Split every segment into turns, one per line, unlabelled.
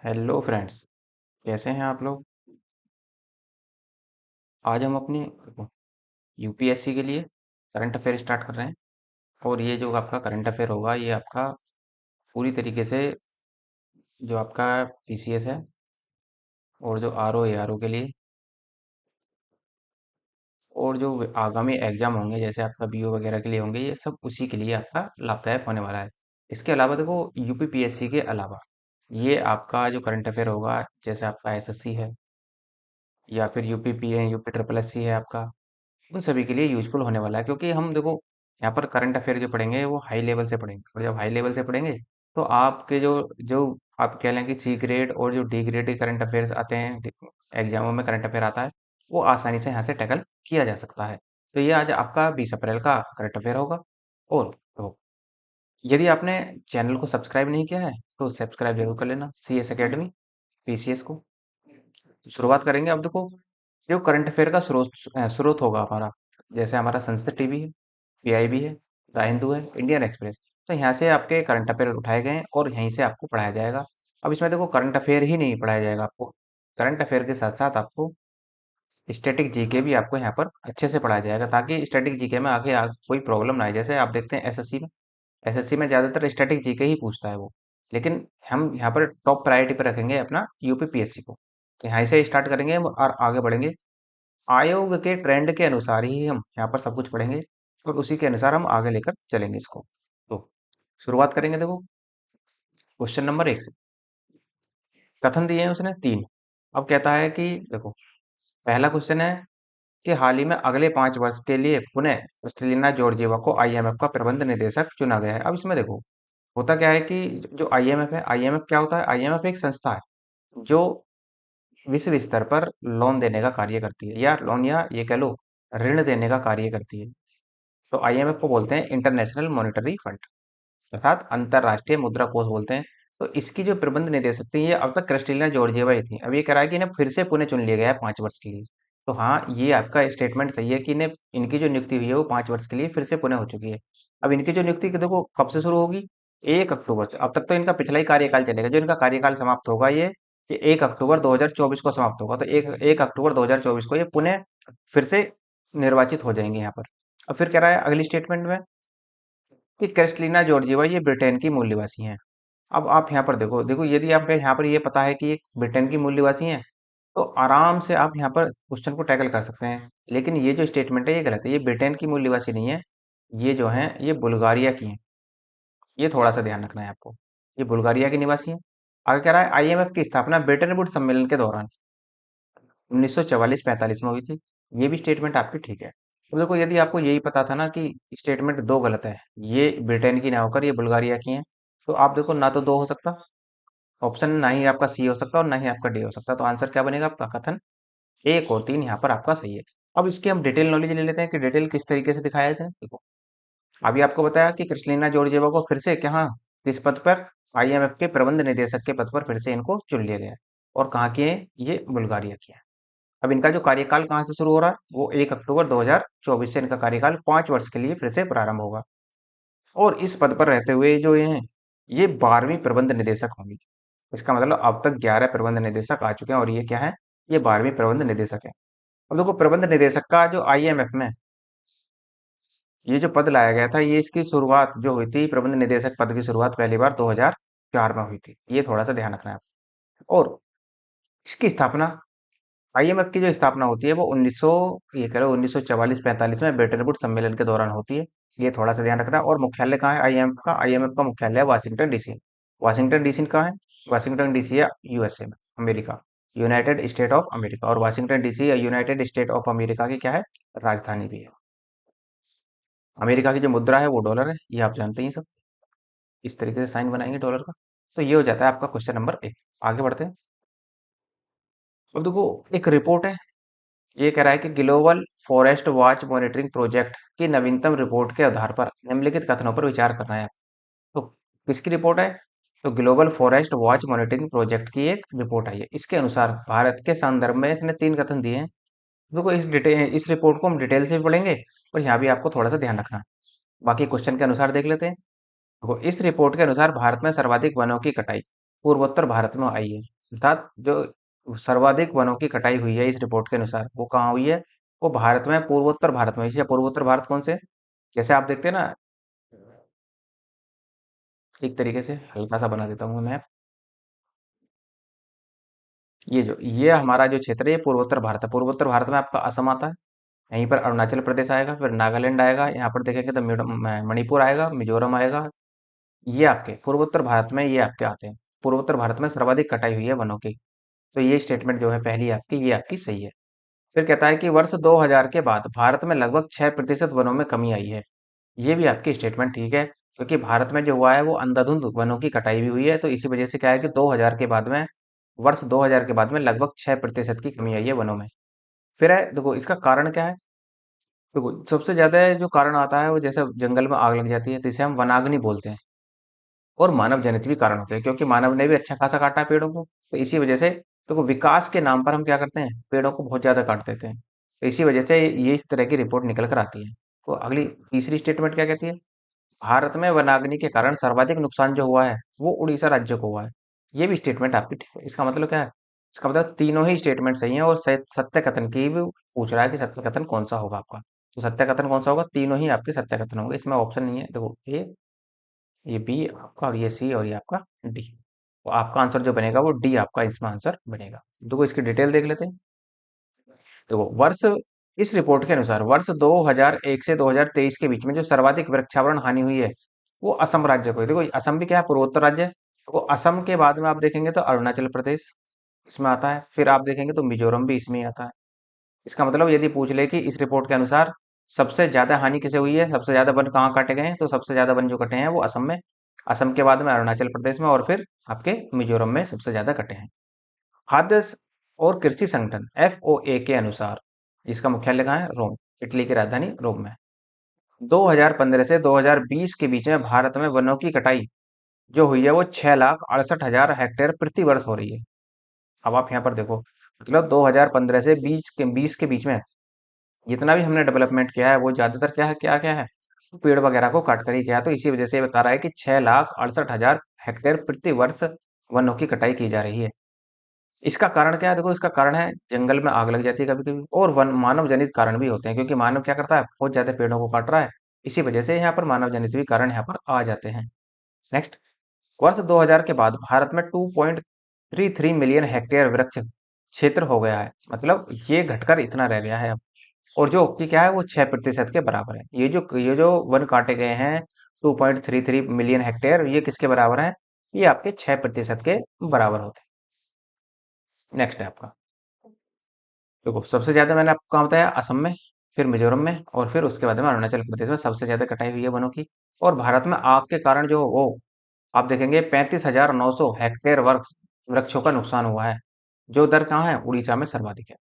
Hello friends. कैसे हैं आप लोग। आज हम अपनी यूपीएससी के लिए करंट अफेयर स्टार्ट कर रहे हैं। और ये जो आपका करंट अफेयर होगा ये आपका पूरी तरीके से जो आपका पीसीएस है और जो आरओ एआरओ के लिए और जो आगामी एग्जाम होंगे जैसे आपका बीओ वगैरह के लिए होंगे ये सब उसी के लिए आपका लाभदायक होने वाला है। इसके अलावा देखो यूपीपीएससी के अलावा ये आपका जो करंट अफेयर होगा जैसे आपका एसएससी है या फिर यूपीपी है यूपी ट्रिपल एस सी है आपका उन सभी के लिए यूजफुल होने वाला है क्योंकि हम देखो यहाँ पर करंट अफेयर जो पढ़ेंगे वो हाई लेवल से पढ़ेंगे और जब हाई लेवल से पढ़ेंगे तो आपके जो जो आप कह लें कि सी ग्रेड और जो डी ग्रेड के करंट अफेयर्स आते हैं एग्जामों में करंट अफेयर आता है वो आसानी से यहाँ से टैकल किया जा सकता है। तो ये आज आपका 20 अप्रैल का करंट अफेयर होगा। और तो यदि आपने चैनल को सब्सक्राइब नहीं किया है तो सब्सक्राइब जरूर कर लेना सी एस अकेडमी पीसीएस को। शुरुआत करेंगे। अब देखो जो करंट अफेयर का स्रोत होगा हमारा जैसे हमारा संसद टीवी है पीआईबी है द हिंदू है इंडियन एक्सप्रेस। तो यहाँ से आपके करंट अफेयर उठाए गए हैं और यहीं से आपको पढ़ाया जाएगा। अब इसमें देखो करंट अफेयर ही नहीं पढ़ाया जाएगा आपको। करंट अफेयर के साथ साथ आपको स्टैटिक जीके भी आपको यहाँ पर अच्छे से पढ़ाया जाएगा ताकि स्टैटिक जीके में आगे कोई प्रॉब्लम ना आए। जैसे आप देखते हैं एसएससी में ज्यादातर स्टैटिक जीके ही पूछता है वो। लेकिन हम यहाँ पर टॉप प्रायोरिटी पर रखेंगे अपना यूपीपीएससी को। तो यहाँ से स्टार्ट करेंगे और आगे बढ़ेंगे। आयोग के ट्रेंड के अनुसार ही हम यहाँ पर सब कुछ पढ़ेंगे और उसी के अनुसार हम आगे लेकर चलेंगे इसको। तो शुरुआत करेंगे। देखो क्वेश्चन नंबर 1 से कथन दिए हैं उसने 3। अब कहता है कि देखो पहला क्वेश्चन है कि हाल ही में अगले 5 वर्ष के लिए पुनः क्रिस्टलिना जॉर्जिएवा को आईएमएफ का प्रबंध निदेशक चुना गया है। अब इसमें देखो होता क्या है कि जो आईएमएफ है आईएमएफ क्या होता है। आईएमएफ एक संस्था है जो विश्व स्तर पर लोन देने का कार्य करती है या लोन या ये कह लो ऋण देने का कार्य करती है। तो आईएमएफ को बोलते हैं इंटरनेशनल मॉनेटरी फंड अर्थात अंतरराष्ट्रीय मुद्रा कोष बोलते हैं। तो इसकी जो प्रबंध निदेशक थी ये अब तक क्रिस्टलिना जॉर्जिएवा ही थी। अब ये कह रहा है कि इन्हें फिर से पुणे चुन लिया गया है 5 वर्ष के लिए। तो हाँ ये आपका स्टेटमेंट सही है कि इन्हें इनकी जो नियुक्ति हुई है वो 5 वर्ष के लिए फिर से पुणे हो चुकी है। अब इनकी जो नियुक्ति देखो कब से शुरू होगी 1 अक्टूबर से। अब तक तो इनका पिछला ही कार्यकाल चलेगा। जो इनका कार्यकाल समाप्त होगा ये 1 अक्टूबर 2024 को समाप्त होगा। तो एक अक्टूबर 2024 को ये पुणे फिर से निर्वाचित हो जाएंगे यहाँ पर। अब फिर कह रहा है अगली स्टेटमेंट में कि क्रिस्टलिना जॉर्जिवा ये ब्रिटेन की मूल निवासी हैं। अब आप यहाँ पर देखो देखो यदि आपको यहाँ पर ये पता है कि ये ब्रिटेन की मूल निवासी हैं तो आराम से आप यहाँ पर क्वेश्चन को टैकल कर सकते हैं। लेकिन ये जो स्टेटमेंट है ये गलत है। ये ब्रिटेन की मूल निवासी नहीं है। ये जो है ये बुल्गारिया की हैं। ये थोड़ा सा ध्यान रखना है आपको। ये बुल्गारिया की निवासी हैं। आगे कह रहा है आईएमएफ की स्थापना ब्रेटन वुड्स सम्मेलन के दौरान 1944-45 में हुई थी। ये भी स्टेटमेंट आपकी ठीक है। तो देखो यदि आपको यही पता था ना कि स्टेटमेंट दो गलत है ये ब्रिटेन की ना होकर ये बुल्गारिया की है तो आप देखो ना तो दो हो सकता ऑप्शन ना ही आपका सी हो सकता और ना ही आपका डी हो सकता। तो आंसर क्या बनेगा आपका कथन 1 और 3 यहाँ पर आपका सही है। अब इसकी हम डिटेल नॉलेज ले लेते हैं कि डिटेल किस तरीके से दिखाया है इसने। देखो अभी आपको बताया कि क्रिस्टलिना जॉर्जिएवा को फिर से कहाँ किस पद पर आईएमएफ के प्रबंध निदेशक के पद पर फिर से इनको चुन लिया गया है। और कहाँ की है ये बुल्गारिया की है। अब इनका जो कार्यकाल कहाँ से शुरू हो रहा है वो 1 अक्टूबर 2024 से इनका कार्यकाल 5 वर्ष के लिए फिर से प्रारंभ होगा। और इस पद पर रहते हुए जो ये हैं ये 12वीं प्रबंध निदेशक होंगी। इसका मतलब अब तक 11 प्रबंध निदेशक आ चुके हैं और ये क्या है ये 12वीं प्रबंध निदेशक है। अब देखो प्रबंध निदेशक का जो आईएमएफ में ये जो पद लाया गया था ये इसकी शुरुआत जो हुई थी प्रबंध निदेशक पद की शुरुआत पहली बार 2004 में हुई थी। ये थोड़ा सा ध्यान रखना है आपको। और इसकी स्थापना आईएमएफ की जो स्थापना होती है वो 1900 ये कह लो 1944-45 में ब्रेटन वुड्स सम्मेलन के दौरान होती है। ये थोड़ा सा ध्यान रखना है। और मुख्यालय कहाँ है आईएमएफ का मुख्यालय है वाशिंगटन डीसी। वाशिंगटन डीसी कहाँ है वाशिंगटन डीसी है यूएसए में America United state of America. और वाशिंगटन डीसी या यूनाइटेड स्टेट ऑफ अमेरिका की क्या है राजधानी भी है। अमेरिका की जो मुद्रा है वो डॉलर है ये आप जानते ही सब। इस तरीके से साइन बनाएंगे डॉलर का। तो ये हो जाता है आपका क्वेश्चन नंबर 1। आगे बढ़ते हैं। अब देखो एक रिपोर्ट है ये कह रहा है कि global forest watch monitoring project की नवीनतम रिपोर्ट के आधार पर निम्नलिखित कथनों पर विचार करना है। तो किसकी रिपोर्ट है तो global forest watch monitoring project की एक रिपोर्ट आई है। इसके अनुसार भारत के संदर्भ में इसने 3 कथन दिए हैं। देखो इस रिपोर्ट को हम डिटेल से भी पढ़ेंगे और यहाँ भी आपको थोड़ा सा ध्यान रखना है। बाकी क्वेश्चन के अनुसार देख लेते हैं। देखो इस रिपोर्ट के अनुसार भारत में सर्वाधिक वनों की कटाई पूर्वोत्तर भारत में आई है। अर्थात जो सर्वाधिक वनों की कटाई हुई है इस रिपोर्ट के अनुसार वो कहाँ हुई है? वो भारत में, पूर्वोत्तर भारत में। जैसे पूर्वोत्तर भारत कौन से? जैसे आप देखते हैं ना, एक तरीके से हल्का सा बना देता हूँ मैं। ये हमारा जो क्षेत्र है ये पूर्वोत्तर भारत है। पूर्वोत्तर भारत में आपका असम आता है, यहीं पर अरुणाचल प्रदेश आएगा, फिर नागालैंड आएगा, यहाँ पर देखेंगे तो मणिपुर आएगा, मिजोरम आएगा। ये आपके पूर्वोत्तर भारत में ये आपके आते हैं। पूर्वोत्तर भारत में सर्वाधिक कटाई हुई है वनों की। तो ये स्टेटमेंट जो है पहली आपकी, ये आपकी सही है। फिर कहता है कि वर्ष 2000 के बाद भारत में लगभग 6% वनों में कमी आई है। ये भी आपकी स्टेटमेंट ठीक है, क्योंकि भारत में जो हुआ है वो अंधाधुंध वनों की कटाई भी हुई है। तो इसी वजह से क्या है कि 2000 के बाद में, वर्ष 2000 के बाद में लगभग 6% की कमी आई है वनों में। फिर है, देखो इसका कारण क्या है। देखो सबसे ज्यादा जो कारण आता है वो जैसे जंगल में आग लग जाती है, तो इसे हम वनाग्नि बोलते हैं। और मानव जनित भी कारण होते हैं, क्योंकि मानव ने भी अच्छा खासा काटा है पेड़ों को। तो इसी वजह से देखो विकास के नाम पर हम क्या करते हैं, पेड़ों को बहुत ज्यादा काट देते हैं। तो इसी वजह से ये इस तरह की रिपोर्ट निकल कर आती है। तो अगली तीसरी स्टेटमेंट क्या कहती है? भारत में वनाग्नि के कारण सर्वाधिक नुकसान जो हुआ है वो उड़ीसा राज्य को हुआ है। ये भी स्टेटमेंट आपकी ठीक है। इसका मतलब क्या है? इसका मतलब तीनों ही स्टेटमेंट सही है, और सत्य कथन की भी पूछ रहा है कि सत्य कथन कौन सा होगा आपका। तो सत्य कथन कौन सा होगा? तीनों ही आपके सत्य कथन होंगे, इसमें ऑप्शन नहीं है। देखो ये बी आपका, और ये सी, और ये आपका डी। तो आपका आंसर जो बनेगा वो डी आपका इसमें आंसर बनेगा। देखो इसकी डिटेल देख लेते हैं। देखो इस रिपोर्ट के अनुसार वर्ष 2001 से 2023 के बीच में जो सर्वाधिक वृक्षावरण हानि हुई है वो असम राज्य को है। देखो असम भी क्या है, पूर्वोत्तर राज्य है। तो असम के बाद में आप देखेंगे तो अरुणाचल प्रदेश इसमें आता है, फिर आप देखेंगे तो मिजोरम भी इसमें ही आता है। इसका मतलब यदि पूछ ले कि इस रिपोर्ट के अनुसार सबसे ज्यादा हानि किसे हुई है, सबसे ज्यादा वन कहाँ काटे गए हैं, तो सबसे ज्यादा वन जो कटे हैं वो असम में, असम के बाद में अरुणाचल प्रदेश में, और फिर आपके मिजोरम में सबसे ज्यादा कटे हैं। खाद्य और कृषि संगठन FOA के अनुसार इसका मुख्यालय कहाँ है? रोम, इटली की राजधानी रोम में। 2015 से 2020 के बीच में भारत में वनों की कटाई जो हुई है वो 6,68,000 हेक्टेयर प्रति वर्ष हो रही है। अब आप यहाँ पर देखो, मतलब 2015 से 20 के बीच में जितना भी हमने डेवलपमेंट किया है वो ज्यादातर क्या क्या है, पेड़ वगैरह को काट कर ही किया है। तो इसी वजह से ये बता रहा है कि 6,68,000 हेक्टेयर प्रति वर्ष वनों की कटाई की जा रही है। इसका कारण क्या है? देखो इसका कारण है जंगल में आग लग जाती है कभी कभी, और वन मानव जनित कारण भी होते हैं, क्योंकि मानव क्या करता है, बहुत ज्यादा पेड़ों को काट रहा है। इसी वजह से यहाँ पर मानव जनित भी कारण यहाँ पर आ जाते हैं। नेक्स्ट, वर्ष 2000 के बाद भारत में 2.33 मिलियन हेक्टेयर वृक्ष क्षेत्र हो गया है। मतलब ये घटकर इतना रह गया है अब। और जो कि क्या है वो 6% के बराबर है। ये जो वन काटे गए हैं 2.33 मिलियन हेक्टेयर, ये किसके बराबर है? ये आपके 6% के बराबर होते हैं। नेक्स्ट है आपका, देखो सबसे ज्यादा मैंने आपको कहा बताया असम में, फिर मिजोरम में, और फिर उसके बाद में अरुणाचल प्रदेश में सबसे ज्यादा कटाई हुई है वनों की। और भारत में आग के कारण जो वो आप देखेंगे 35,900 हेक्टेयर वृक्षों का नुकसान हुआ है। जो दर कहाँ है? उड़ीसा में सर्वाधिक है।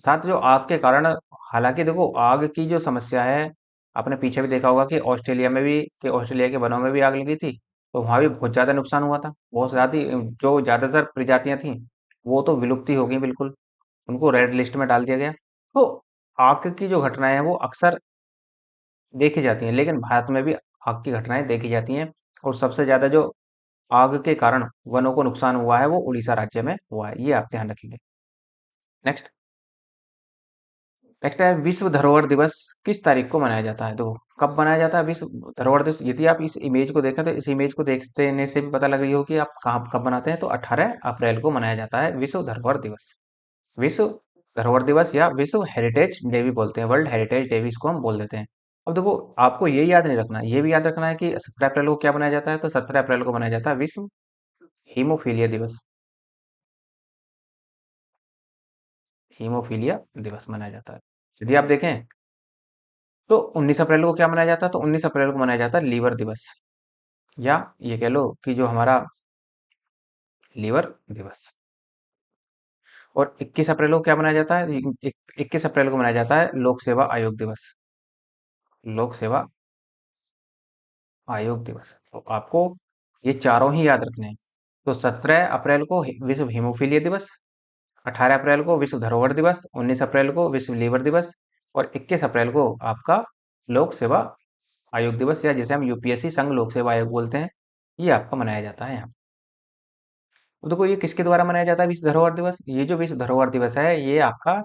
साथ जो आग के कारण, हालांकि देखो आग की जो समस्या है, आपने पीछे भी देखा होगा कि ऑस्ट्रेलिया के वनों में भी आग लगी थी। तो वहां भी बहुत ज्यादा नुकसान हुआ था, बहुत ज्यादा। जो ज्यादातर प्रजातियां थी वो तो विलुप्त ही हो गई बिल्कुल, उनको रेड लिस्ट में डाल दिया गया। तो आग की जो घटनाएं हैं वो अक्सर देखी जाती हैं, लेकिन भारत में भी आग की घटनाएं देखी जाती हैं। और सबसे ज्यादा जो आग के कारण वनों को नुकसान हुआ है वो उड़ीसा राज्य में हुआ है, ये आप ध्यान रखेंगे। नेक्स्ट, नेक्स्ट है विश्व धरोहर दिवस किस तारीख को मनाया जाता है? तो कब मनाया जाता है विश्व धरोहर दिवस? यदि आप इस इमेज को देखें तो इस इमेज को देखने से भी पता लग रही हो कि आप कहाँ कब मनाते हैं। तो 18 अप्रैल को मनाया जाता है विश्व धरोहर दिवस। विश्व धरोहर दिवस या विश्व हेरिटेज डे भी बोलते हैं, वर्ल्ड हेरिटेज डे भी इसको हम बोल देते हैं। अब देखो आपको ये याद नहीं रखना, ये भी याद रखना है कि 17 अप्रैल को क्या मनाया जाता है। तो 17 अप्रैल को मनाया जाता है विश्व हीमोफीलिया दिवस। हीमोफीलिया दिवस मनाया जाता है। यदि आप देखें तो 19 अप्रैल को क्या मनाया जाता है? तो 19 अप्रैल को मनाया जाता है लीवर दिवस, या ये कह लो कि जो हमारा लीवर दिवस। और 21 अप्रैल को क्या मनाया जाता है? 21 अप्रैल को मनाया जाता है लोक सेवा आयोग दिवस। लोक सेवा आयोग दिवस। तो आपको ये चारों ही याद रखने हैं। तो 17 अप्रैल को विश्व हीमोफीलिया दिवस, 18 अप्रैल को विश्व धरोहर दिवस, 19 अप्रैल को विश्व लीवर दिवस, और 21 अप्रैल को आपका लोक सेवा आयोग दिवस, या जिसे हम UPSC संघ लोक सेवा आयोग बोलते हैं, ये आपका मनाया जाता है यहाँ। तो देखो ये किसके द्वारा मनाया जाता है विश्व धरोहर दिवस? ये जो विश्व धरोहर दिवस है ये आपका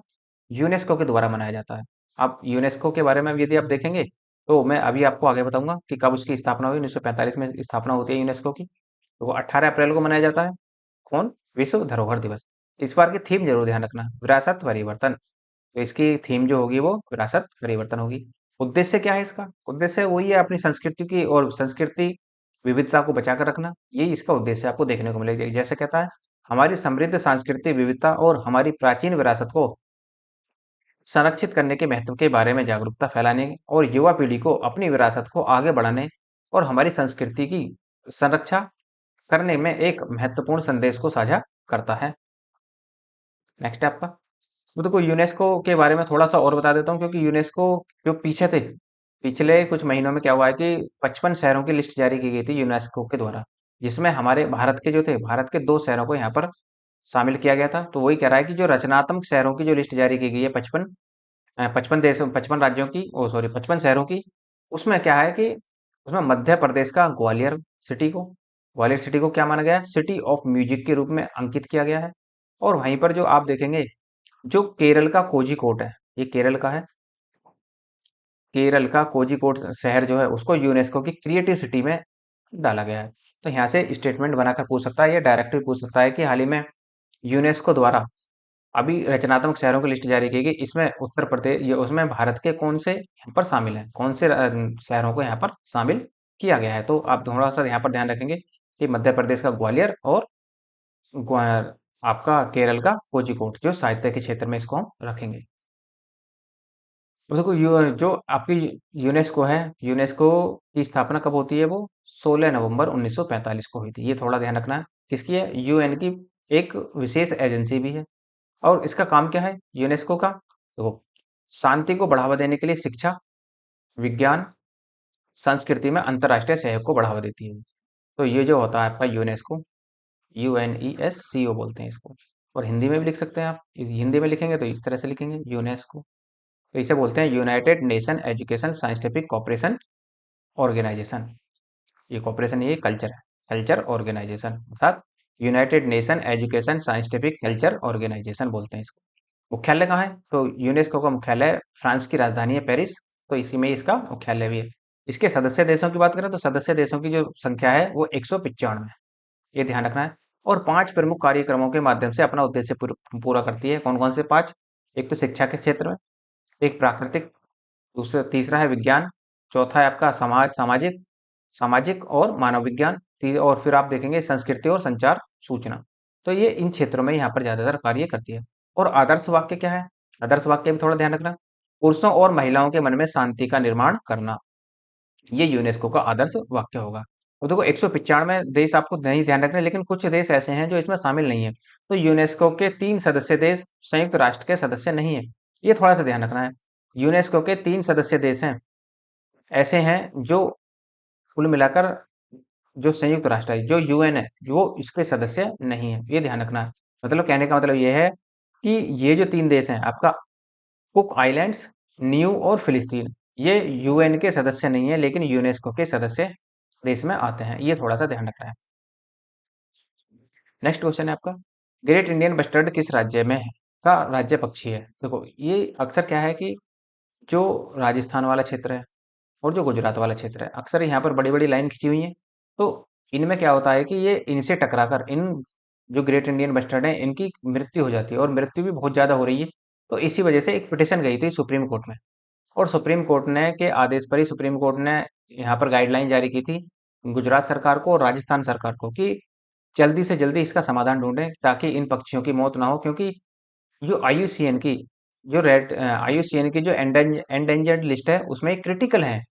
यूनेस्को के द्वारा मनाया जाता है। आप यूनेस्को के बारे में यदि आप देखेंगे तो मैं अभी आपको आगे बताऊंगा कि कब उसकी स्थापना हुई। 1945 में स्थापना होती है यूनेस्को की। तो वो 18 अप्रैल को मनाया जाता है। कौन? विश्व धरोहर दिवस। इस बार की थीम जरूर ध्यान रखना, विरासत परिवर्तन। तो इसकी थीम जो होगी वो विरासत परिवर्तन होगी। उद्देश्य क्या है इसका? उद्देश्य वही है अपनी संस्कृति की और संस्कृति विविधता को बचाकर रखना। यही इसका उद्देश्य आपको देखने को मिलेगा। जैसे कहता है, हमारी समृद्ध सांस्कृतिक विविधता और हमारी प्राचीन विरासत को संरक्षित करने के महत्व के बारे में जागरूकता फैलाने और युवा पीढ़ी को अपनी विरासत को आगे बढ़ाने और हमारी संस्कृति की संरक्षा करने में एक महत्वपूर्ण संदेश को साझा करता है। नेक्स्ट है आपका। तो देखो यूनेस्को के बारे में थोड़ा सा और बता देता हूँ, क्योंकि यूनेस्को जो पीछे थे, पिछले कुछ महीनों में क्या हुआ है कि 55 शहरों की लिस्ट जारी की गई थी यूनेस्को के द्वारा, जिसमें हमारे भारत के जो थे, भारत के 2 शहरों को यहाँ पर शामिल किया गया था। तो वही कह रहा है कि जो रचनात्मक शहरों की जो लिस्ट जारी की गई है 55 देशों 55 राज्यों की, ओ सॉरी 55 शहरों की, उसमें क्या है कि उसमें मध्य प्रदेश का ग्वालियर सिटी को क्या माना गया है? सिटी ऑफ म्यूजिक के रूप में अंकित किया गया है। और वहीं पर जो आप देखेंगे, जो केरल का कोझिकोड है, ये केरल का है। केरल का कोझिकोड शहर जो है उसको यूनेस्को की क्रिएटिव सिटी में डाला गया है। तो यहाँ से स्टेटमेंट बनाकर पूछ सकता है या डायरेक्टली पूछ सकता है कि हाल ही में यूनेस्को द्वारा अभी रचनात्मक शहरों की लिस्ट जारी की गई, इसमें उत्तर प्रदेश ये उसमें भारत के कौन से यहाँ पर शामिल हैं, कौन से शहरों को यहाँ पर शामिल किया गया है। तो आप थोड़ा सा यहाँ पर ध्यान रखेंगे कि मध्य प्रदेश का ग्वालियर और आपका केरल का कोझिकोड, जो साहित्य के क्षेत्र में इसको हम रखेंगे। तो देखो जो आपकी यूनेस्को है, यूनेस्को की स्थापना कब होती है? वो 16 नवंबर 1945 को हुई थी। ये थोड़ा ध्यान रखना है। किसकी है? यूएन की एक विशेष एजेंसी भी है। और इसका काम क्या है यूनेस्को का? तो शांति को बढ़ावा देने के लिए शिक्षा, विज्ञान, संस्कृति में अंतर्राष्ट्रीय सहयोग को बढ़ावा देती है। तो ये जो होता है आपका यूनेस्को, UNESCO बोलते हैं इसको। और हिंदी में भी लिख सकते हैं आप। हिंदी में लिखेंगे तो इस तरह से लिखेंगे यूनेस्को। तो इसे बोलते हैं United Nation education scientific cooperation organisation. ये कॉपरेशन, ये कल्चर है, कल्चर ऑर्गेनाइजेशन, अर्थात United Nation education scientific culture organisation बोलते हैं इसको। मुख्यालय कहाँ है? तो यूनेस्को का मुख्यालय फ्रांस की राजधानी है पेरिस। तो इसी में इसका मुख्यालय भी है। इसके सदस्य देशों की बात करें तो सदस्य देशों की जो संख्या है वो 195 है। ये ध्यान रखना है। और 5 प्रमुख कार्यक्रमों के माध्यम से अपना उद्देश्य पूरा करती है। कौन कौन से 5? एक तो शिक्षा के क्षेत्र में, एक प्राकृतिक, दूसरा तीसरा है विज्ञान, चौथा है आपका सामाजिक सामाजिक और मानव विज्ञान, और फिर आप देखेंगे संस्कृति और संचार सूचना। तो ये इन क्षेत्रों में यहाँ पर ज्यादातर कार्य करती है। और आदर्श वाक्य क्या है? आदर्श वाक्य भी थोड़ा ध्यान रखना। पुरुषों और महिलाओं के मन में शांति का निर्माण करना, ये यूनेस्को का आदर्श वाक्य होगा। और देखो 195 देश आपको नहीं ध्यान रखना, लेकिन कुछ देश ऐसे हैं जो इसमें शामिल नहीं है। तो यूनेस्को के 3 सदस्य देश संयुक्त राष्ट्र के सदस्य नहीं है, ये थोड़ा सा ध्यान रखना है। यूनेस्को के 3 सदस्य देश हैं, ऐसे हैं जो कुल मिलाकर जो संयुक्त राष्ट्र है, जो यूएन है, वो इसके सदस्य नहीं है, ये ध्यान रखना है। मतलब कहने का मतलब ये है कि ये जो 3 देश हैं आपका, कुक आइलैंड्स, न्यू और फिलिस्तीन, ये यूएन के सदस्य नहीं है, लेकिन यूनेस्को के सदस्य देश में आते हैं। ये थोड़ा सा ध्यान रखना है। नेक्स्ट क्वेश्चन है आपका, ग्रेट इंडियन बस्टर्ड किस राज्य में है का राज्य पक्षी है? देखो ये अक्सर क्या है कि जो राजस्थान वाला क्षेत्र है और जो गुजरात वाला क्षेत्र है, अक्सर यहाँ पर बड़ी बड़ी लाइन खिंची हुई है। तो इनमें क्या होता है कि ये इनसे टकराकर इन जो ग्रेट इंडियन बस्टर्ड है इनकी मृत्यु हो जाती है, और मृत्यु भी बहुत ज्यादा हो रही है। तो इसी वजह से एक पिटिशन गई थी सुप्रीम कोर्ट में, और सुप्रीम कोर्ट ने के आदेश पर ही सुप्रीम कोर्ट ने यहाँ पर गाइडलाइन जारी की थी गुजरात सरकार को और राजस्थान सरकार को कि जल्दी से जल्दी इसका समाधान ढूंढें ताकि इन पक्षियों की मौत ना हो। क्योंकि जो आईयूसीएन की जो रेड आईयूसीएन की जो एंडेंजर्ड लिस्ट है उसमें क्रिटिकल है,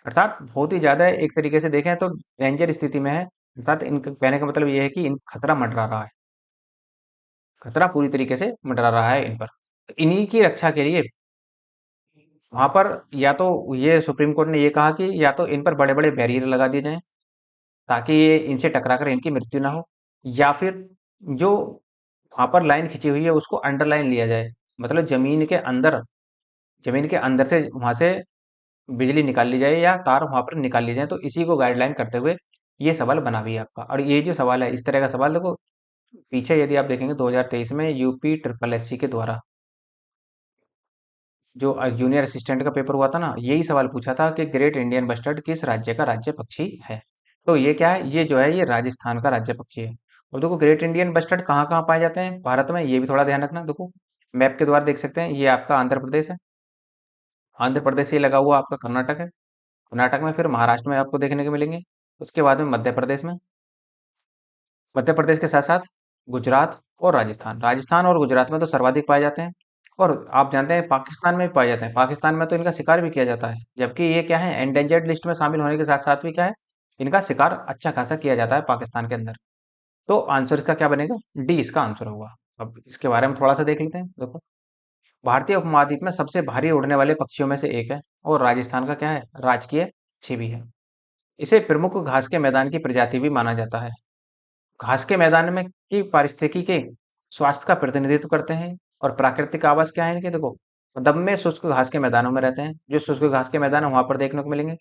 अर्थात बहुत ही ज्यादा एक तरीके से देखें तो डेंजर स्थिति में है। अर्थात इनका कहने का मतलब ये है कि इन खतरा मंडरा रहा है, खतरा पूरी तरीके से मंडरा रहा है इन पर। तो इन्हीं की रक्षा के लिए वहां पर या तो ये सुप्रीम कोर्ट ने ये कहा कि या तो इन पर बड़े बड़े बैरियर लगा दिए जाएं ताकि ये इनसे टकराकर इनकी मृत्यु ना हो, या फिर जो वहां पर लाइन खिंची हुई है उसको अंडरलाइन लिया जाए, मतलब जमीन के अंदर से वहां से बिजली निकाल ली जाए या तार वहां पर निकाल ली जाए। तो इसी को गाइडलाइन करते हुए ये सवाल बना भी है आपका। और ये जो सवाल है, इस तरह का सवाल देखो पीछे यदि आप देखेंगे 2023 में यूपी ट्रिपल एससी के द्वारा जो जूनियर असिस्टेंट का पेपर हुआ था ना, यही सवाल पूछा था कि ग्रेट इंडियन बस्टर्ड किस राज्य का राज्य पक्षी है। तो ये क्या है, ये जो है ये राजस्थान का राज्य पक्षी है। और देखो ग्रेट इंडियन बस्टर्ड कहाँ कहाँ पाए जाते हैं भारत में, ये भी थोड़ा ध्यान रखना। देखो मैप के द्वारा देख सकते हैं, ये आपका आंध्र प्रदेश है, आंध्र प्रदेश से लगा हुआ आपका कर्नाटक है, कर्नाटक में फिर महाराष्ट्र में आपको देखने को मिलेंगे। उसके बाद में मध्य प्रदेश में, मध्य प्रदेश के साथ साथ गुजरात और राजस्थान, राजस्थान और गुजरात में तो सर्वाधिक पाए जाते हैं। और आप जानते हैं पाकिस्तान में भी पाए जाते हैं, पाकिस्तान में तो इनका शिकार भी किया जाता है, जबकि ये क्या है एंडेंजर्ड लिस्ट में शामिल होने के साथ साथ भी क्या है, इनका शिकार अच्छा खासा किया जाता है पाकिस्तान के अंदर। तो आंसर इसका क्या बनेगा, डी इसका आंसर होगा। अब इसके बारे में थोड़ा सा देख लेते हैं। देखो भारतीय उपमहाद्वीप में सबसे भारी उड़ने वाले पक्षियों में से एक है, और राजस्थान का क्या है राजकीय पक्षी भी है। इसे प्रमुख घास के मैदान की प्रजाति भी माना जाता है। घास के मैदान में की पारिस्थितिकी के स्वास्थ्य का प्रतिनिधित्व करते हैं। और प्राकृतिक आवास क्या है इनके, देखो दब शुष्क घास के मैदानों में रहते हैं, जो शुष्क घास के मैदान है वहां पर देखने को मिलेंगे।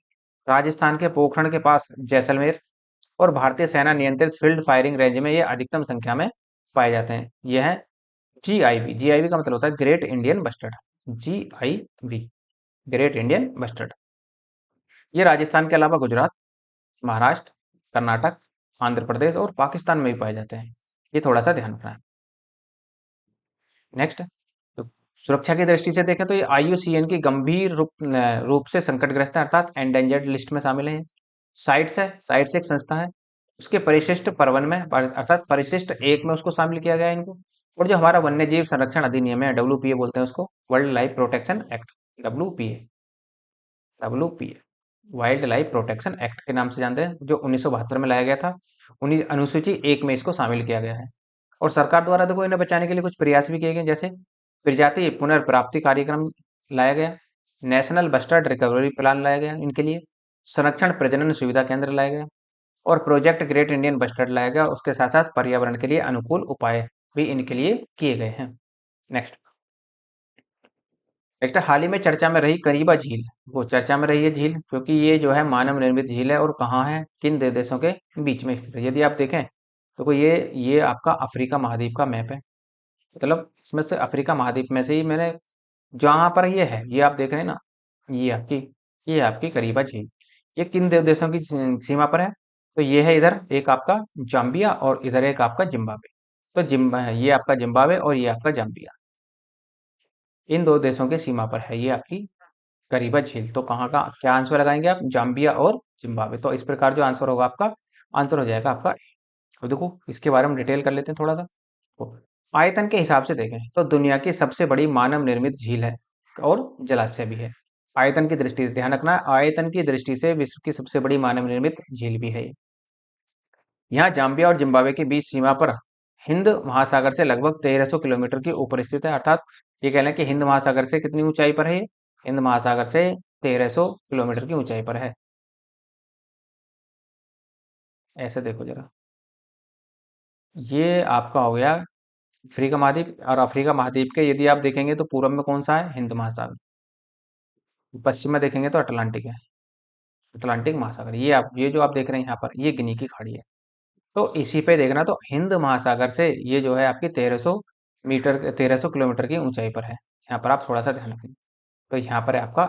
राजस्थान के पोखरण के पास जैसलमेर और भारतीय सेना नियंत्रित फील्ड फायरिंग रेंज में ये अधिकतम संख्या में पाए जाते हैं। यह है जीआईबी, जीआईबी का मतलब होता है great Indian bustard, GIB great Indian bustard. ये राजस्थान के अलावा गुजरात, महाराष्ट्र, कर्नाटक, आंध्र प्रदेश और पाकिस्तान में भी पाए जाते हैं। ये थोड़ा सा ध्यान रखना है। नेक्स्ट, तो सुरक्षा की दृष्टि से देखें तो ये आईयूसीएन की गंभीर रूप से संकटग्रस्त है, अर्थात एंडेंजर्ड लिस्ट में शामिल है। साइट्स है, साइट्स एक संस्था है, उसके परिशिष्ट परवन में अर्थात परिशिष्ट एक में उसको शामिल किया गया है इनको। और जो हमारा वन्य जीव संरक्षण अधिनियम है, डब्ल्यूपीए बोलते हैं उसको, world life protection act, WPA, WPA wild life protection act के नाम से जानते हैं, जो 1972 में लाया गया था। उन्हीं अनुसूची एक में इसको शामिल किया गया है। और सरकार द्वारा देखो इन्हें बचाने के लिए कुछ प्रयास भी किए गए, जैसे प्रजाति पुनर्प्राप्ति कार्यक्रम लाया गया, नेशनल बस्टर्ड रिकवरी प्लान लाया गया इनके लिए, संरक्षण प्रजनन सुविधा केंद्र लाया गया, और प्रोजेक्ट ग्रेट इंडियन बस्टर्ड लाया गया। उसके साथ साथ पर्यावरण के लिए अनुकूल उपाय भी इनके लिए किए गए हैं। नेक्स्ट, नेक्स्ट हाल ही में चर्चा में रही करीबा झील, वो चर्चा में रही है झील क्योंकि ये जो है मानव निर्मित झील है, और कहाँ है, किन दो देशों के बीच में स्थित है। यदि आप देखें तो ये आपका अफ्रीका महाद्वीप का मैप है, मतलब इसमें से अफ्रीका महाद्वीप में से ही मैंने जहां पर ये है, ये आप देख रहे हैं ना, ये आपकी करीबा झील, ये किन दो देशों की सीमा पर है। तो ये है इधर एक आपका जाम्बिया और इधर एक आपका जिम्बाब्वे। तो ये आपका जिम्बाब्वे और ये आपका जाम्बिया, इन दो देशों की सीमा पर है ये आपकी करीबा झील। तो कहाँ का क्या आंसर लगाएंगे आप, जाम्बिया और जिम्बाब्वे। तो इस प्रकार जो आंसर होगा आपका, आंसर हो जाएगा आपका A। अब देखो इसके बारे में डिटेल कर लेते हैं थोड़ा सा। तो आयतन के हिसाब से देखें तो दुनिया की सबसे बड़ी मानव निर्मित झील है और जलाशय भी है। आयतन की दृष्टि से ध्यान रखना, आयतन की दृष्टि से विश्व की सबसे बड़ी मानव निर्मित झील भी है ये। यहाँ जाम्बिया और जिम्बाब्वे के बीच सीमा पर हिंद महासागर से लगभग 1300 किलोमीटर के ऊपर स्थित है, अर्थात ये कह लें कि हिंद महासागर से कितनी ऊंचाई पर है ये, हिंद महासागर से 1300 किलोमीटर की ऊंचाई पर है। ऐसे देखो जरा, ये आपका हो गया अफ्रीका महाद्वीप। और अफ्रीका महाद्वीप के यदि आप देखेंगे तो पूर्व में कौन सा है, हिंद महासागर, पश्चिम में देखेंगे तो अटलांटिक है, अटलांटिक महासागर। ये जो आप देख रहे हैं यहाँ पर, ये गिनी की खाड़ी है। तो इसी पे देखना, तो हिंद महासागर से ये जो है आपकी 1300 किलोमीटर की ऊंचाई पर है। यहाँ पर आप थोड़ा सा ध्यान रखें। तो यहाँ पर है आपका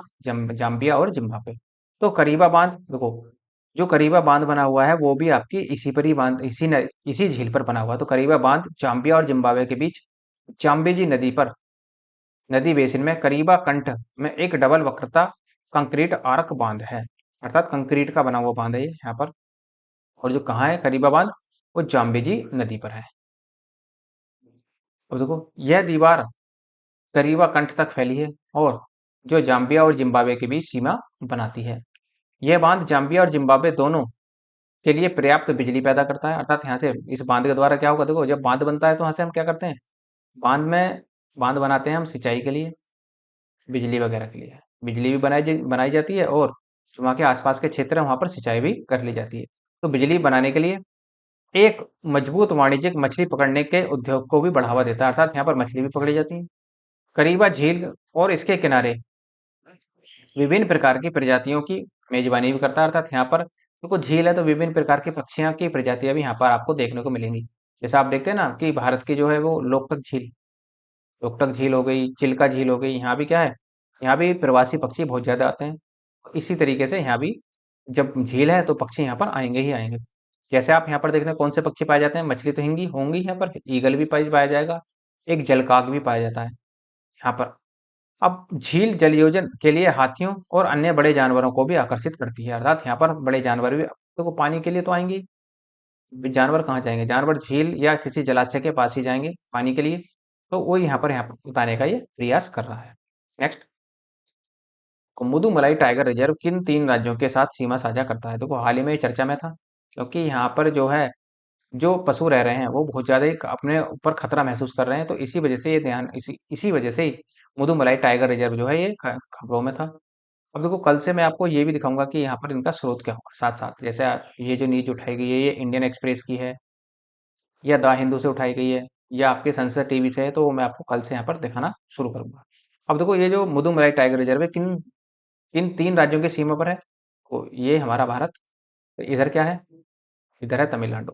जाम्बिया और जिम्बाब्वे। तो करीबा बांध देखो, जो करीबा बांध बना हुआ है वो भी आपकी इसी पर ही बांध, इसी झील पर बना हुआ है। तो करीबा बांध जाम्बिया और जिम्बाब्वे के बीच जाम्बेजी नदी पर, नदी बेसिन में करीबा कंठ में एक डबल वक्रता कंक्रीट आर्क बांध है, अर्थात कंक्रीट का बना हुआ बांध है ये यहाँ पर। और जो कहाँ है करीबा बांध, वो जाम्बेजी नदी पर है। अब देखो यह दीवार करीबा कंठ तक फैली है, और जो जाम्बिया और जिम्बाब्वे के बीच सीमा बनाती है। यह बांध जाम्बिया और जिम्बाब्वे दोनों के लिए पर्याप्त बिजली पैदा करता है, अर्थात यहाँ से इस बांध के द्वारा क्या होगा, देखो जब बांध बनता है तो यहाँ से हम क्या करते हैं, बांध में बांध बनाते हैं हम सिंचाई के लिए, बिजली वगैरह के लिए बिजली भी बनाई जाती है, और वहाँ के आसपास के क्षेत्र है वहाँ पर सिंचाई भी कर ली जाती है। तो बिजली बनाने के लिए एक मजबूत वाणिज्यिक मछली पकड़ने के उद्योग को भी बढ़ावा देता है, अर्थात यहाँ पर मछली भी पकड़ी जाती है। करीबा झील और इसके किनारे विभिन्न प्रकार की प्रजातियों की मेजबानी भी करता है, अर्थात यहाँ पर तो कुछ झील है तो विभिन्न प्रकार की पक्षियों की प्रजातियां भी यहाँ पर आपको देखने को मिलेंगी। जैसे आप देखते हैं ना कि भारत की जो है वो लोकटक झील हो गई, चिल्का झील हो गई, यहाँ भी क्या है, यहाँ भी प्रवासी पक्षी बहुत ज्यादा आते हैं। इसी तरीके से यहाँ भी जब झील है तो पक्षी यहाँ पर आएंगे ही आएंगे। जैसे आप यहाँ पर देखते हैं कौन से पक्षी पाए जाते हैं, मछली तो हिंगी होंगी यहाँ पर, ईगल भी पाया जाएगा, एक जलकाग भी पाया जाता है यहाँ पर। अब झील जलयोजन के लिए हाथियों और अन्य बड़े जानवरों को भी आकर्षित करती है, अर्थात यहाँ पर बड़े जानवर भी देखो पानी के लिए तो आएंगे ही। जानवर कहाँ जाएंगे, जानवर झील या किसी जलाशय के पास ही जाएंगे पानी के लिए। तो वो यहाँ पर उतारने का ये प्रयास कर रहा है। नेक्स्ट, मुदुमलाई टाइगर रिजर्व किन तीन राज्यों के साथ सीमा साझा करता है? देखो हाल ही में ये चर्चा में था, क्योंकि यहाँ पर जो है जो पशु रह रहे हैं वो बहुत ज्यादा ही अपने ऊपर खतरा महसूस कर रहे हैं, तो इसी वजह से ये ध्यान इसी वजह से ही मुदुमलाई टाइगर रिजर्व जो है ये खबरों में था। अब देखो कल से मैं आपको ये भी दिखाऊंगा कि यहाँ पर इनका स्रोत क्या होगा साथ साथ। जैसे ये जो न्यूज उठाई गई है ये इंडियन एक्सप्रेस की है या द हिंदू से उठाई गई है या आपके संसद टीवी से है, तो वो मैं आपको कल से यहाँ पर दिखाना शुरू करूंगा। अब देखो ये जो मुदुमलाई टाइगर रिजर्व है किन किन तीन राज्यों की सीमा पर है, तो ये हमारा भारत, इधर क्या है, इधर है तमिलनाडु,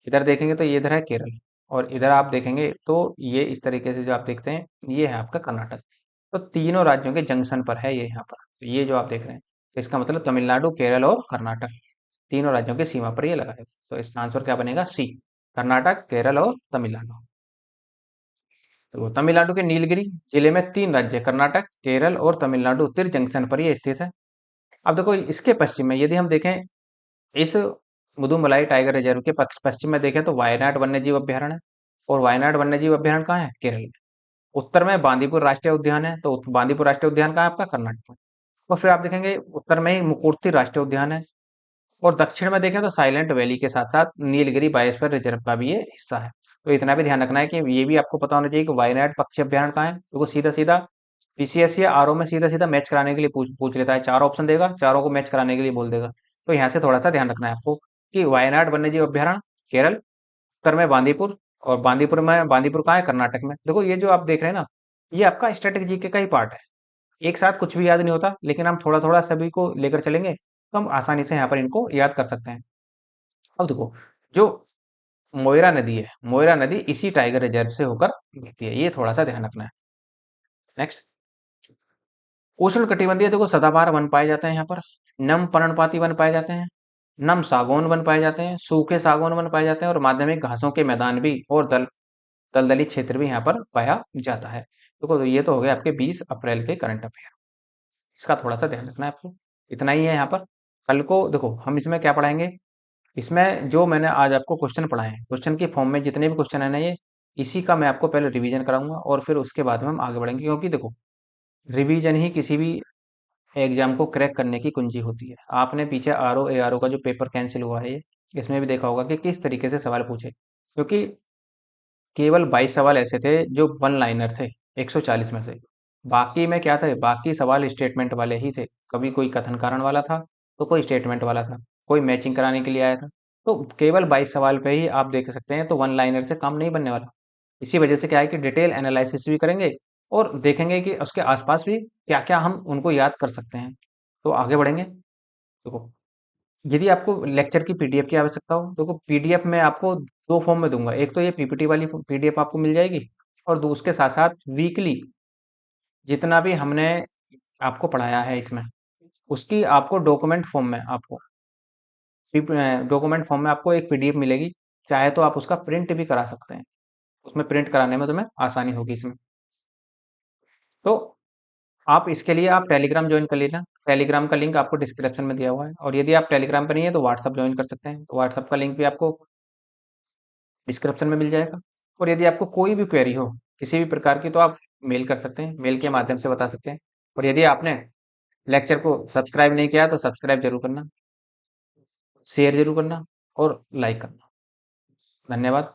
इधर देखेंगे तो ये इधर है केरल, और इधर आप देखेंगे तो ये इस तरीके से जो आप देखते हैं ये है आपका कर्नाटक। तो तीनों राज्यों के जंक्शन पर है ये यहाँ पर, तो ये जो आप देख रहे हैं, तो इसका मतलब तमिलनाडु, केरल और कर्नाटक तीनों राज्यों की सीमा पर ये लगा है। तो इसका आंसर क्या बनेगा, सी, कर्नाटक, केरल और तमिलनाडु। तो तमिलनाडु के नीलगिरी जिले में तीन राज्य कर्नाटक, केरल और तमिलनाडु तिर जंक्शन पर ये स्थित है। अब देखो इसके पश्चिम में यदि हम देखें, इस मुदुमलाई टाइगर रिजर्व के पश्चिम में देखें तो वायनाड वन्यजीव अभ्यारण्य है, और वायनाड वन्यजीव अभ्यारण्य कहाँ है, केरल में। उत्तर में बांदीपुर राष्ट्रीय उद्यान है, तो बांदीपुर राष्ट्रीय उद्यान कहाँ है आपका, कर्नाटक में। और फिर आप देखेंगे उत्तर में ही मुकुर्ती राष्ट्रीय उद्यान है, और दक्षिण में देखें तो साइलेंट वैली के साथ साथ नीलगिरी बायोस्फीयर रिजर्व का भी ये हिस्सा है। तो इतना भी ध्यान रखना है कि ये भी आपको पता होना चाहिए कि वायनाड पक्षी अभ्यारण्य कहाँ है, तो वो सीधा सीधा पीसीएस या आरओ में सीधा सीधा मैच कराने के लिए पूछ लेता है, चार ऑप्शन देगा, चारों को मैच कराने के लिए बोल देगा। तो यहाँ से थोड़ा सा ध्यान रखना है आपको कि वायनाड वन्यजीव अभ्यारण्य केरल, उत्तर में बांदीपुर, और बांदीपुर कहाँ है, कर्नाटक में। देखो ये जो आप देख रहे हैं ना, ये आपका स्टैटिक जीके का ही पार्ट है। एक साथ कुछ भी याद नहीं होता, लेकिन हम थोड़ा थोड़ा सभी को लेकर चलेंगे तो हम आसानी से यहाँ पर इनको याद कर सकते हैं। अब देखो जो मोयरा नदी है, मोयरा नदी इसी टाइगर रिजर्व से होकर बहती है, ये थोड़ा सा ध्यान रखना है। नेक्स्ट, उष्ण कटिबंधीय देखो सदाबहार वन पाए जाते हैं यहाँ पर, नम पर्णपाती वन पाए जाते हैं, नम सागौन वन पाए जाते हैं, सूखे सागौन वन पाए जाते हैं, और माध्यमिक घासों के मैदान भी और दलदली क्षेत्र भी यहाँ पर पाया जाता है। देखो तो ये तो हो गया आपके 20 अप्रैल के करंट अफेयर, इसका थोड़ा सा ध्यान रखना है आपको। इतना ही है यहाँ पर। कल को देखो हम इसमें क्या पढ़ाएंगे, इसमें जो मैंने आज आपको क्वेश्चन पढ़ाए हैं, क्वेश्चन की फॉर्म में जितने भी क्वेश्चन है ना, ये इसी का मैं आपको पहले रिवीजन कराऊंगा और फिर उसके बाद में हम आगे बढ़ेंगे, क्योंकि देखो रिवीजन ही किसी भी एग्जाम को क्रैक करने की कुंजी होती है। आपने पीछे आरओ एआरओ का जो पेपर कैंसिल हुआ है ये, इसमें भी देखा होगा कि किस तरीके से सवाल पूछे, क्योंकि केवल 22 सवाल ऐसे थे जो वन लाइनर थे 140 में से। बाकी में क्या थे, बाकी सवाल स्टेटमेंट वाले ही थे, कभी कोई कथन कारण वाला था तो कोई स्टेटमेंट वाला था, कोई मैचिंग कराने के लिए आया था। तो केवल 22 सवाल पे ही आप देख सकते हैं, तो वन लाइनर से काम नहीं बनने वाला। इसी वजह से क्या है कि डिटेल एनालिसिस भी करेंगे और देखेंगे कि उसके आसपास भी क्या क्या हम उनको याद कर सकते हैं। तो आगे बढ़ेंगे। देखो यदि आपको लेक्चर की पीडीएफ की आवश्यकता हो, देखो पीडीएफ में आपको दो फॉर्म में दूंगा, एक तो ये पीपीटी वाली पीडीएफ आपको मिल जाएगी, और उसके साथ साथ वीकली जितना भी हमने आपको पढ़ाया है इसमें, उसकी आपको डॉक्यूमेंट फॉर्म में आपको एक पीडीएफ मिलेगी। चाहे तो आप उसका प्रिंट भी करा सकते हैं, उसमें प्रिंट कराने में तुम्हें आसानी होगी इसमें। तो आप इसके लिए आप टेलीग्राम ज्वाइन कर लेना, टेलीग्राम का लिंक आपको डिस्क्रिप्शन में दिया हुआ है, और यदि आप टेलीग्राम पर नहीं है तो व्हाट्सअप ज्वाइन कर सकते हैं, तो व्हाट्सअप का लिंक भी आपको डिस्क्रिप्शन में मिल जाएगा। और यदि आपको कोई भी क्वेरी हो किसी भी प्रकार की, तो आप मेल कर सकते हैं, मेल के माध्यम से बता सकते हैं। और यदि आपने लेक्चर को सब्सक्राइब नहीं किया तो सब्सक्राइब जरूर करना, शेयर जरूर करना और लाइक करना। धन्यवाद।